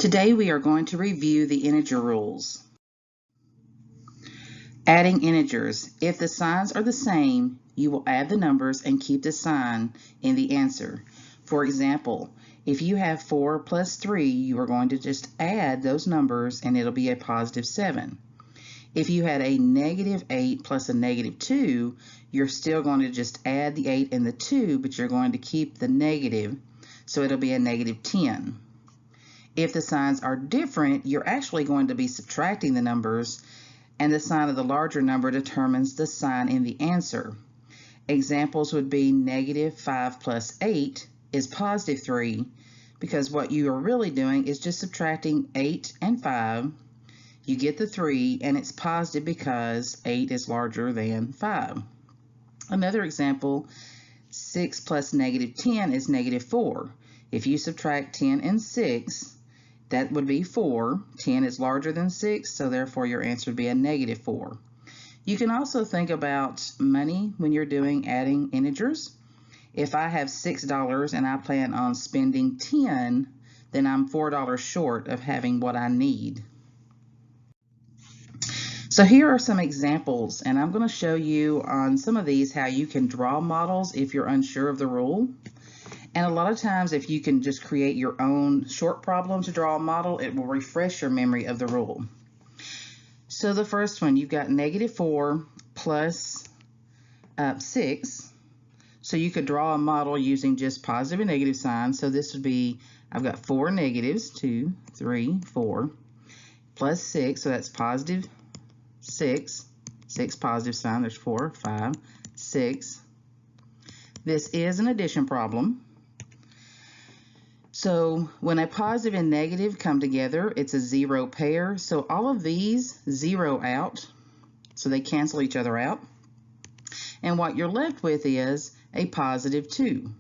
Today we are going to review the integer rules. Adding integers. If the signs are the same, you will add the numbers and keep the sign in the answer. For example, if you have 4 plus 3, you are going to just add those numbers and it'll be a positive 7. If you had a negative 8 plus a negative 2, you're still going to just add the 8 and the 2, but you're going to keep the negative, so it'll be a negative 10. If the signs are different, you're actually going to be subtracting the numbers, and the sign of the larger number determines the sign in the answer. Examples would be negative 5 plus 8 is positive 3, because what you are really doing is just subtracting 8 and 5. You get the 3, and it's positive because 8 is larger than 5. Another example, 6 plus negative 10 is negative 4. If you subtract 10 and 6, that would be 4. 10 is larger than 6, so therefore your answer would be a negative 4. You can also think about money when you're doing adding integers. If I have $6 and I plan on spending 10, then I'm $4 short of having what I need. So here are some examples, and I'm going to show you on some of these how you can draw models if you're unsure of the rule. And a lot of times if you can just create your own short problem to draw a model, it will refresh your memory of the rule. So the first one, you've got negative 4 plus 6. So you could draw a model using just positive and negative signs. So this would be, I've got 4 negatives, 2, 3, 4, plus 6, so that's positive 6. 6 positive sign, there's 4, 5, 6. This is an addition problem. So when a positive and negative come together, it's a zero pair. So all of these zero out, so they cancel each other out. And what you're left with is a positive 2.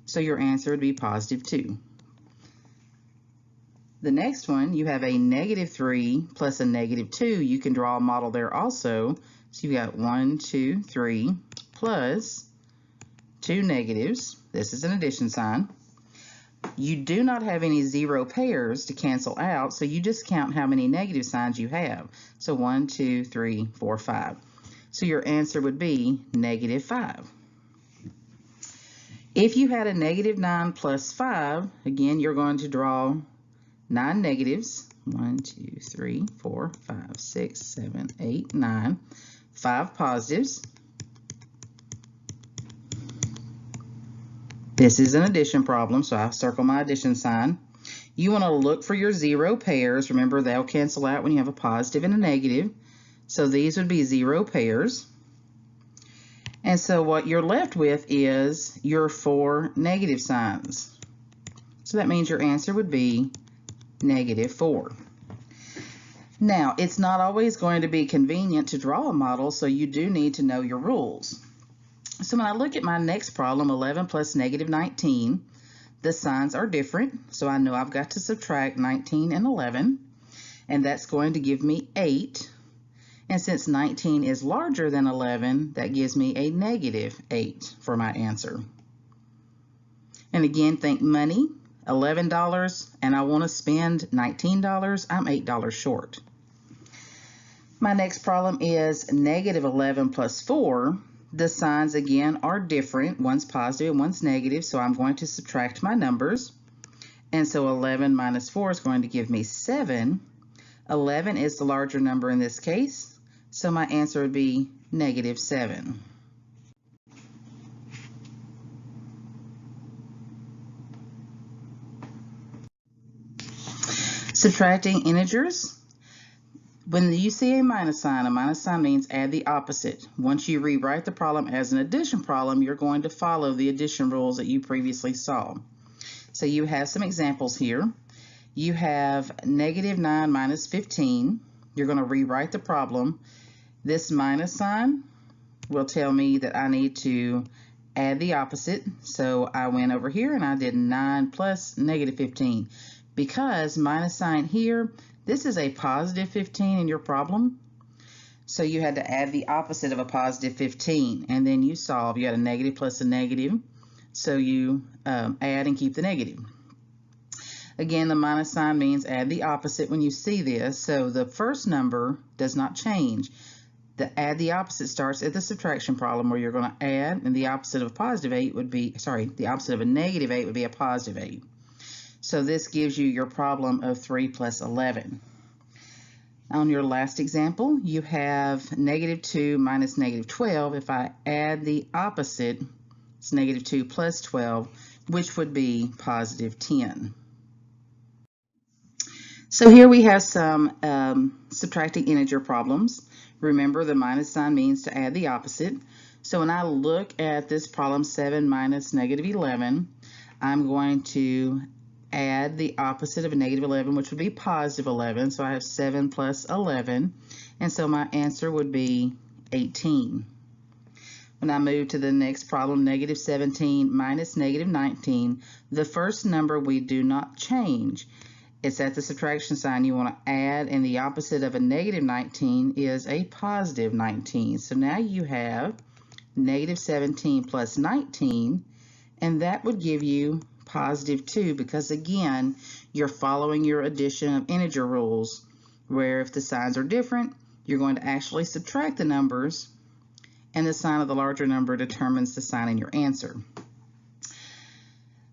So your answer would be positive 2. The next one, you have a negative 3 plus a negative 2. You can draw a model there also. So you've got 1, 2, 3 plus 2 negatives. This is an addition sign. You do not have any zero pairs to cancel out, so you just count how many negative signs you have. So 1, 2, 3, 4, 5. So your answer would be negative 5. If you had a negative 9 plus 5, again, you're going to draw 9 negatives. 1, 2, 3, 4, 5, 6, 7, 8, 9. 5 positives. This is an addition problem, so I'll circle my addition sign. You want to look for your zero pairs. Remember, they'll cancel out when you have a positive and a negative. So these would be zero pairs. And so what you're left with is your 4 negative signs. So that means your answer would be negative 4. Now, it's not always going to be convenient to draw a model, so you do need to know your rules. So when I look at my next problem, 11 plus negative 19, the signs are different. So I know I've got to subtract 19 and 11, and that's going to give me 8. And since 19 is larger than 11, that gives me a negative 8 for my answer. And again, think money, $11, and I want to spend $19, I'm $8 short. My next problem is negative 11 plus 4. The signs again are different. One's positive and one's negative, so I'm going to subtract my numbers. And so 11 minus 4 is going to give me 7. 11 is the larger number in this case, so my answer would be negative 7. Subtracting integers. When you see a minus sign means add the opposite. Once you rewrite the problem as an addition problem, you're going to follow the addition rules that you previously saw. So you have some examples here. You have negative 9 minus 15. You're going to rewrite the problem. This minus sign will tell me that I need to add the opposite. So I went over here and I did 9 plus negative 15. Because minus sign here, this is a positive 15 in your problem, so you had to add the opposite of a positive 15, and then you solve. You had a negative plus a negative, so you add and keep the negative. Again, the minus sign means add the opposite when you see this, so the first number does not change. The add the opposite starts at the subtraction problem where you're going to add, and the opposite of a positive 8 would be, the opposite of a negative 8 would be a positive 8. So this gives you your problem of 3 plus 11. On your last example, you have negative 2 minus negative 12. If I add the opposite, it's negative 2 plus 12, which would be positive 10. So here we have some subtracting integer problems. Remember, the minus sign means to add the opposite. So when I look at this problem, 7 minus negative 11, I'm going to add the opposite of a negative 11, which would be positive 11. So I have 7 plus 11, and so my answer would be 18. When I move to the next problem, negative 17 minus negative 19, the first number we do not change. It's at the subtraction sign you want to add, and the opposite of a negative 19 is a positive 19. So now you have negative 17 plus 19, and that would give you positive 2, because again, you're following your addition of integer rules, where if the signs are different, you're going to actually subtract the numbers, and the sign of the larger number determines the sign in your answer.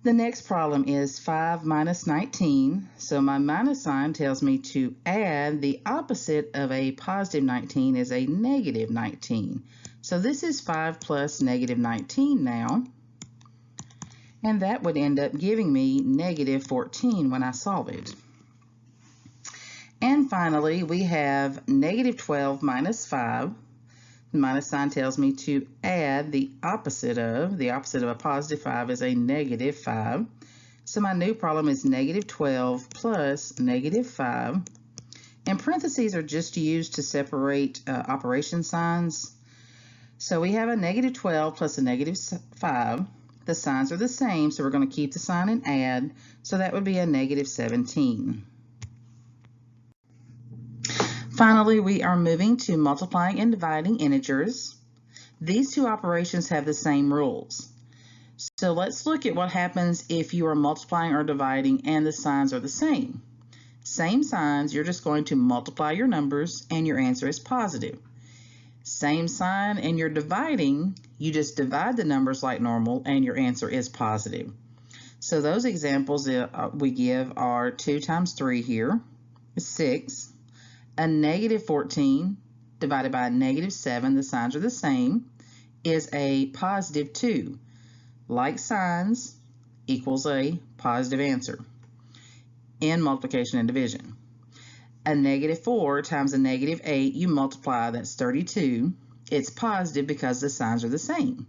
The next problem is 5 minus 19. So my minus sign tells me to add the opposite of a positive 19 is a negative 19. So this is 5 plus negative 19 now. And that would end up giving me negative 14 when I solve it. And finally, we have negative 12 minus 5. The minus sign tells me to add the opposite of a positive 5 is a negative 5. So my new problem is negative 12 plus negative 5. And parentheses are just used to separate operation signs. So we have a negative 12 plus a negative 5. The signs are the same, so we're going to keep the sign and add. So that would be a negative 17. Finally, we are moving to multiplying and dividing integers. These two operations have the same rules. So let's look at what happens if you are multiplying or dividing and the signs are the same. Same signs, you're just going to multiply your numbers and your answer is positive. Same sign and you're dividing, you just divide the numbers like normal and your answer is positive. So those examples we give are 2 times 3 here is 6. A negative 14 divided by a negative 7, the signs are the same, is a positive 2. Like signs equals a positive answer in multiplication and division. A negative 4 times a negative 8, you multiply, that's 32. It's positive because the signs are the same.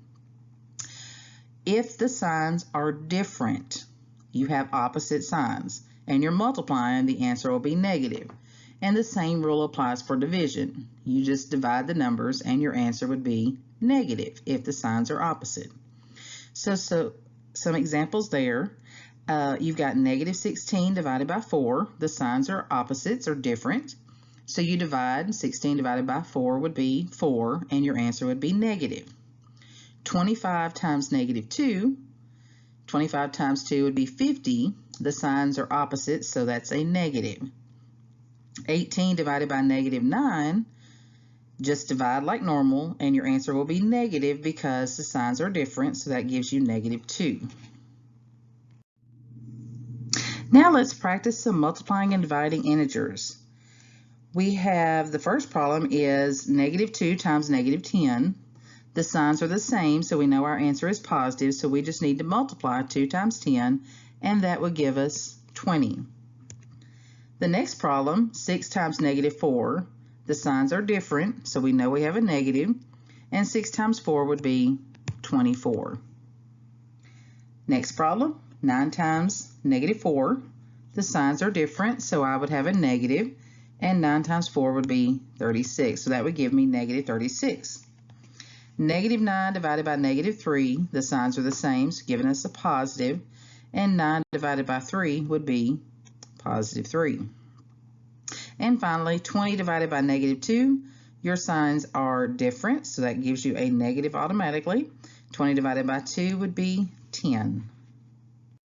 If the signs are different, you have opposite signs, and you're multiplying, the answer will be negative. And the same rule applies for division. You just divide the numbers and your answer would be negative if the signs are opposite. So some examples there. You've got negative 16 divided by 4. The signs are opposites or different. So you divide, 16 divided by 4 would be 4 and your answer would be negative. 25 times negative 2. 25 times 2 would be 50. The signs are opposite, so that's a negative. 18 divided by negative 9, just divide like normal and your answer will be negative because the signs are different, so that gives you negative 2. Now let's practice some multiplying and dividing integers. We have the first problem is negative 2 times negative 10. The signs are the same, so we know our answer is positive, so we just need to multiply 2 times 10 and that would give us 20. The next problem, 6 times negative 4. The signs are different, so we know we have a negative, and 6 times 4 would be 24. Next problem, 9 times negative 4. The signs are different, so I would have a negative, and 9 times 4 would be 36, so that would give me negative 36. Negative 9 divided by negative 3, the signs are the same, so giving us a positive, and 9 divided by 3 would be positive 3. And finally, 20 divided by negative 2, your signs are different, so that gives you a negative automatically. 20 divided by 2 would be 10.